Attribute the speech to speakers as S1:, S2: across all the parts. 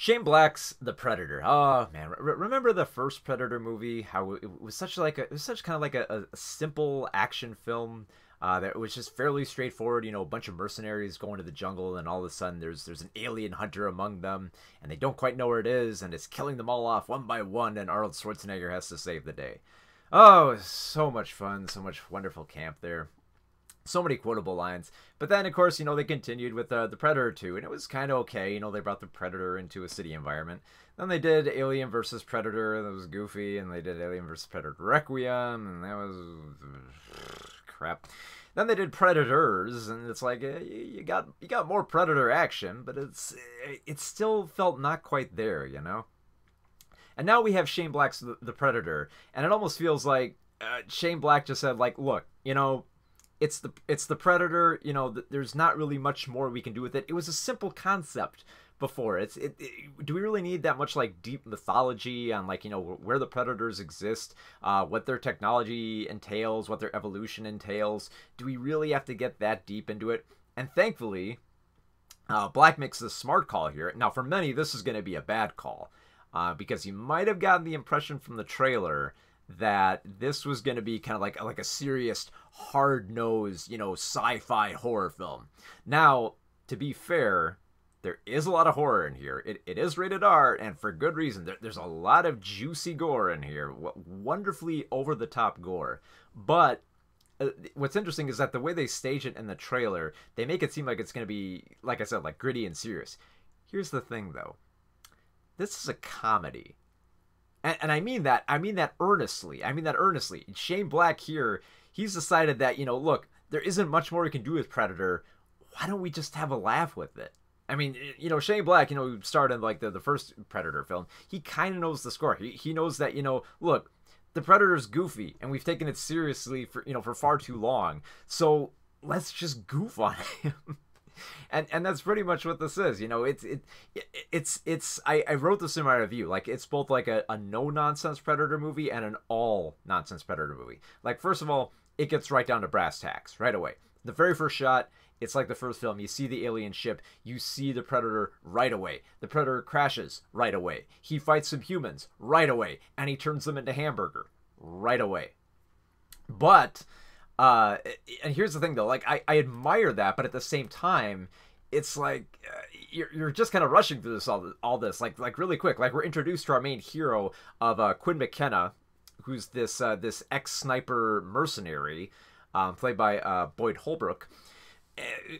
S1: Shane Black's The Predator. Oh man, remember the first Predator movie? How it was such like it was such kind of like a simple action film that was just fairly straightforward. You know, a bunch of mercenaries going to the jungle, and all of a sudden there's an alien hunter among them, and they don't quite know where it is, and it's killing them all off one by one, and Arnold Schwarzenegger has to save the day. Oh, it was so much fun, so much wonderful camp there, so many quotable lines. But then, of course, they continued with the Predator 2, and it was kind of okay. They brought the Predator into a city environment. Then they did Alien versus Predator, that was goofy, and they did Alien versus Predator Requiem, and that was crap. Then they did Predators, and it's like you got more Predator action, but it still felt not quite there, And now we have Shane Black's the Predator, and it almost feels like Shane Black just said, like, look, it's the Predator. There's not really much more we can do with it. It was a simple concept before. Do we really need that much like deep mythology on like where the Predators exist, what their technology entails, what their evolution entails? Do we really have to get that deep into it? And thankfully, Black makes a smart call here. Now, for many, this is going to be a bad call because you might have gotten the impression from the trailer that this was going to be kind of like a serious, hard-nosed, sci-fi horror film. Now, to be fair, there is a lot of horror in here. It is rated R, and for good reason. There's a lot of juicy gore in here, wonderfully over-the-top gore. But what's interesting is that the way they stage it in the trailer, they make it seem like it's going to be, like I said, like gritty and serious. Here's the thing, though. This is a comedy. And I mean that earnestly. Shane Black here, he's decided that, look, there isn't much more we can do with Predator. Why don't we just have a laugh with it? I mean, Shane Black, who starred in like the first Predator film, he kind of knows the score. He knows that, look, the Predator's goofy, and we've taken it seriously for far too long. So let's just goof on him. And that's pretty much what this is. I wrote this in my review. Like, it's both like a no nonsense Predator movie and an all nonsense Predator movie. Like, first of all, it gets right down to brass tacks right away. The very first shot, it's like the first film. You see the alien ship, you see the Predator right away. The Predator crashes right away. He fights some humans right away, and he turns them into hamburger right away. But and here's the thing, though, like I admire that, but at the same time, it's like you're just kind of rushing through all this like really quick. Like, we're introduced to our main hero of Quinn McKenna, who's this ex-sniper mercenary, played by Boyd Holbrook.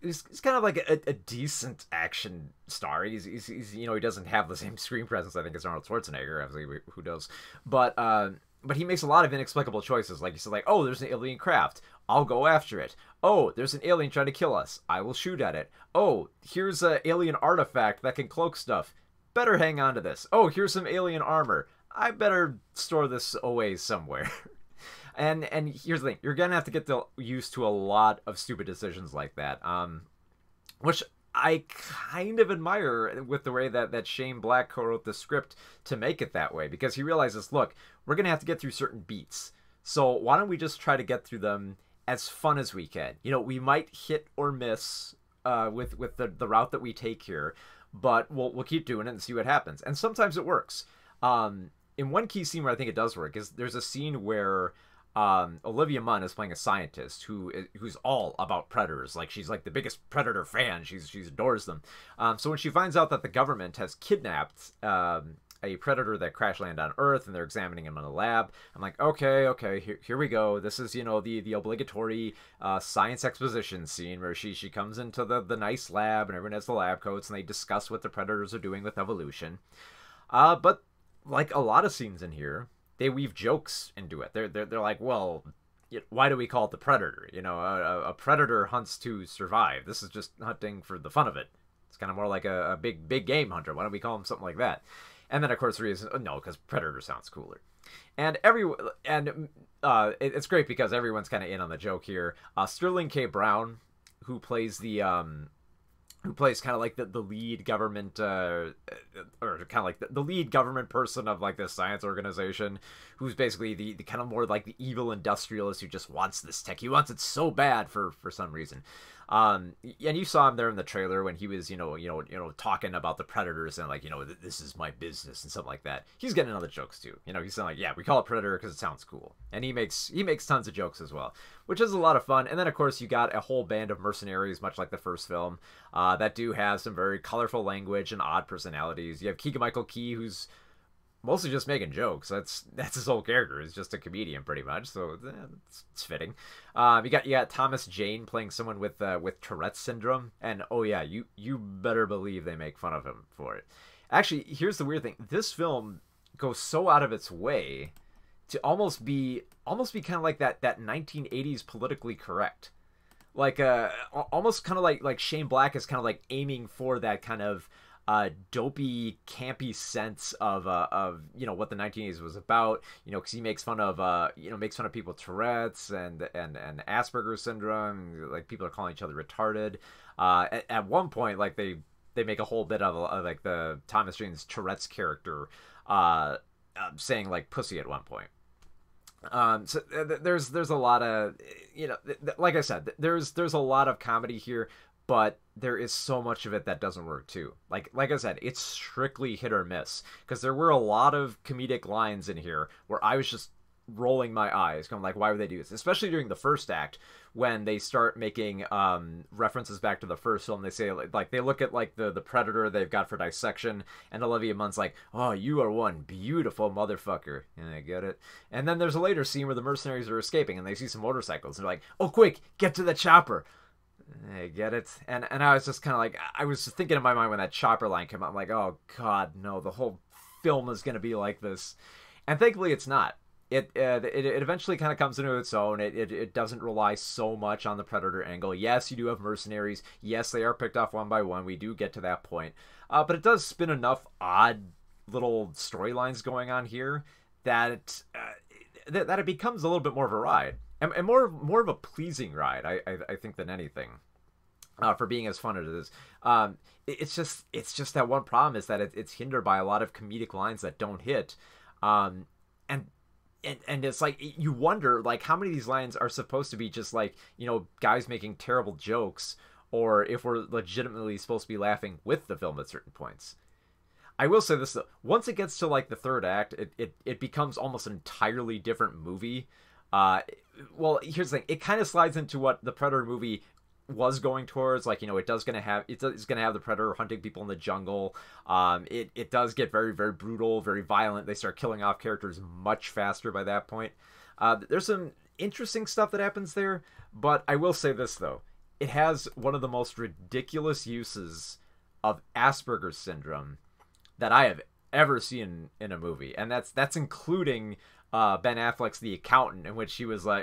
S1: He's kind of like a decent action star. He's he doesn't have the same screen presence, I think, as Arnold Schwarzenegger. Obviously, who does? But he makes a lot of inexplicable choices. Like, he said, like, oh, there's an alien craft, I'll go after it. Oh, there's an alien trying to kill us, I will shoot at it. Oh, here's an alien artifact that can cloak stuff, better hang on to this. Oh, here's some alien armor, I better store this away somewhere. And here's the thing, you're gonna have to get used to a lot of stupid decisions like that, which I kind of admire with the way that Shane Black co-wrote the script to make it that way, because he realizes, look, we're going to have to get through certain beats. So why don't we just try to get through them as fun as we can? We might hit or miss with the route that we take here, but we'll keep doing it and see what happens. And sometimes it works. In one key scene where I think it does work is there's a scene where Olivia Munn is playing a scientist who's all about predators. Like, she's like the biggest Predator fan. She adores them. So when she finds out that the government has kidnapped a Predator that crash landed on Earth, and they're examining him in a lab, I'm like, okay, here we go. This is the obligatory science exposition scene where she comes into the nice lab, and everyone has the lab coats, and they discuss what the Predators are doing with evolution. But like a lot of scenes in here, they weave jokes into it. They're like, well, why do we call it the Predator? A predator hunts to survive. This is just hunting for the fun of it. It's kind of more like a big game hunter. Why don't we call him something like that? And then, of course, the reason, no, because Predator sounds cooler. And it's great because everyone's kind of in on the joke here. Sterling K. Brown, who plays kind of like the lead government, or kind of like the lead government person of like this science organization, who's basically the kind of more like the evil industrialist who just wants this tech. He wants it so bad for some reason. And you saw him there in the trailer when he was, talking about the Predators and like, this is my business and something like that. He's getting other jokes too. He's saying like, yeah, we call it Predator because it sounds cool, and he makes tons of jokes as well, which is a lot of fun. And then of course you got a whole band of mercenaries, much like the first film, that do have some very colorful language and odd personalities. You have Keegan-Michael Key, who's mostly just making jokes. That's his whole character. He's just a comedian pretty much, so it's fitting. You got Thomas Jane playing someone with Tourette's syndrome, and oh yeah, you better believe they make fun of him for it. Actually, here's the weird thing: this film goes so out of its way to almost be kind of like that 1980s politically correct, like almost kind of like Shane Black is kind of like aiming for that kind of dopey, campy sense of what the 1980s was about, because he makes fun of people with Tourette's and Asperger's syndrome. Like, people are calling each other retarded. At one point, like they make a whole bit of like the Thomas Jane's Tourette's character saying like pussy at one point. So there's a lot of, like I said, there's a lot of comedy here, but there is so much of it that doesn't work too. Like I said, it's strictly hit or miss, because there were a lot of comedic lines in here where I was just rolling my eyes, going like, why would they do this? Especially during the first act, when they start making references back to the first film. They say like they look at like the Predator they've got for dissection, and Olivia Munn's like, oh, you are one beautiful motherfucker, and I get it. And then there's a later scene where the mercenaries are escaping and they see some motorcycles, and they're like, oh, quick, get to the chopper. I get it. And I was just kind of like, I was thinking in my mind when that chopper line came out, I'm like, oh god, no, the whole film is going to be like this. And thankfully it's not. It eventually kind of comes into its own. It doesn't rely so much on the Predator angle. Yes, you do have mercenaries. Yes, they are picked off one by one. We do get to that point. But it does spin enough odd little storylines going on here that it becomes a little bit more of a ride. And more of a pleasing ride, I think, than anything, for being as fun as it is. It's just that one problem is that it's hindered by a lot of comedic lines that don't hit, and it's like you wonder like how many of these lines are supposed to be just like guys making terrible jokes, or if we're legitimately supposed to be laughing with the film at certain points. I will say this though: once it gets to like the third act, it becomes almost an entirely different movie. Well, here's the thing. It kind of slides into what the Predator movie was going towards. Like, it's gonna have the Predator hunting people in the jungle. It does get very, very brutal, very violent. They start killing off characters much faster by that point. There's some interesting stuff that happens there, but I will say this though. It has one of the most ridiculous uses of Asperger's syndrome that I have ever seen in a movie, and that's including Ben Affleck's The Accountant, in which he was an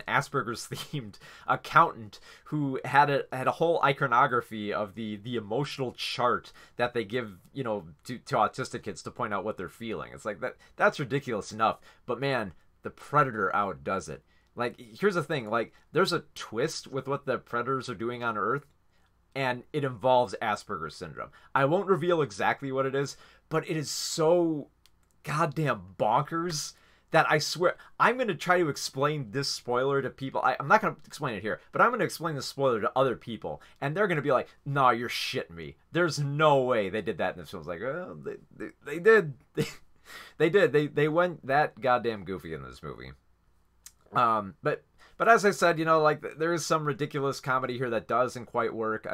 S1: Asperger's themed accountant who had a whole iconography of the emotional chart that they give to autistic kids to point out what they're feeling. It's like that's ridiculous enough, but man, the Predator outdoes it. Like, here's the thing: like, there's a twist with what the Predators are doing on Earth, and it involves Asperger's syndrome. I won't reveal exactly what it is, but it is so goddamn bonkers that I swear I'm going to try to explain this spoiler to people. I'm not going to explain it here, but I'm going to explain the spoiler to other people, and they're going to be like, "Nah, you're shitting me. There's no way they did that." And this film's like, "Oh, they did. They did. They went that goddamn goofy in this movie." But as I said, like, there is some ridiculous comedy here that doesn't quite work.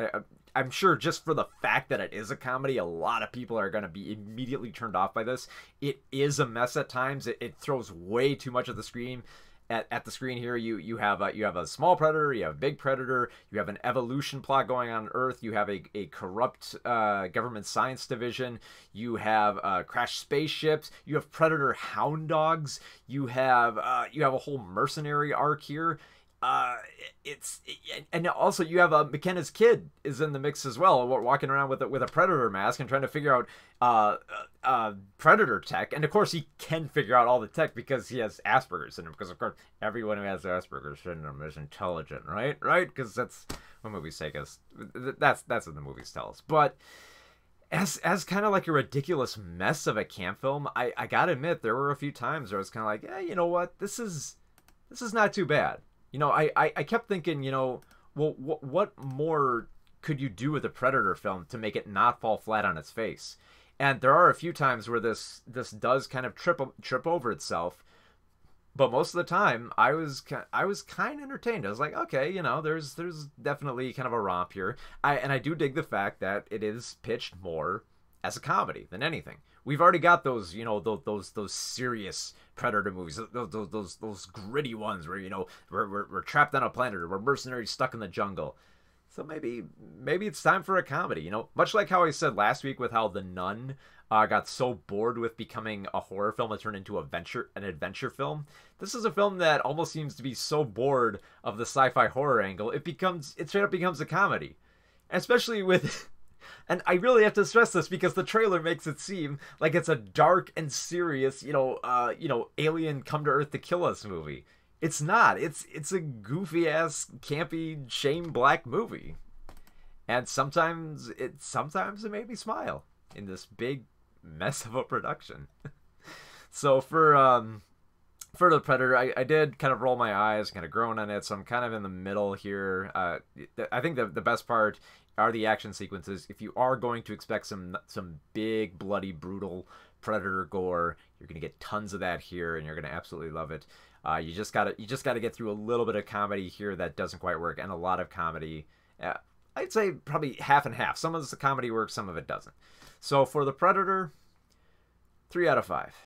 S1: I'm sure just for the fact that it is a comedy, a lot of people are going to be immediately turned off by this. It is a mess at times. It throws way too much at the screen. At the screen here, you have a small predator, you have a big predator, you have an evolution plot going on Earth, you have a corrupt government science division, you have crashed spaceships, you have predator hound dogs, you have a whole mercenary arc here. And also you have McKenna's kid is in the mix as well, walking around with a predator mask and trying to figure out predator tech. And of course he can figure out all the tech because he has Asperger's syndrome, because of course everyone who has Asperger's syndrome is intelligent, right? Because that's what movies take us. That's what the movies tell us. But as kind of like a ridiculous mess of a camp film, I gotta admit there were a few times where I was kind of like, you know what, this is not too bad. I kept thinking, Well, what more could you do with a Predator film to make it not fall flat on its face? And there are a few times where this does kind of trip over itself, but most of the time I was kind of entertained. I was like, okay, you know, there's definitely kind of a romp here. I do dig the fact that it is pitched more as a comedy than anything. We've already got those, you know, those serious Predator movies, those gritty ones where, you know, we're trapped on a planet or we're mercenaries stuck in the jungle. So maybe it's time for a comedy, you know, much like how I said last week with how The Nun got so bored with becoming a horror film it turned into an adventure film. This is a film that almost seems to be so bored of the sci-fi horror angle it straight up becomes a comedy, and especially with. And I really have to stress this because the trailer makes it seem like it's a dark and serious, alien come to Earth to kill us movie. It's not. It's a goofy ass, campy Shane Black movie, and sometimes it made me smile in this big mess of a production. So for the Predator, I did kind of roll my eyes, kind of groan on it, so I'm kind of in the middle here. I think the best part are the action sequences. If you are going to expect some big, bloody, brutal Predator gore, you're gonna get tons of that here, and you're gonna absolutely love it. You just gotta get through a little bit of comedy here that doesn't quite work, and a lot of comedy. I'd say probably half and half. Some of the comedy works, some of it doesn't. So for the Predator, 3 out of 5.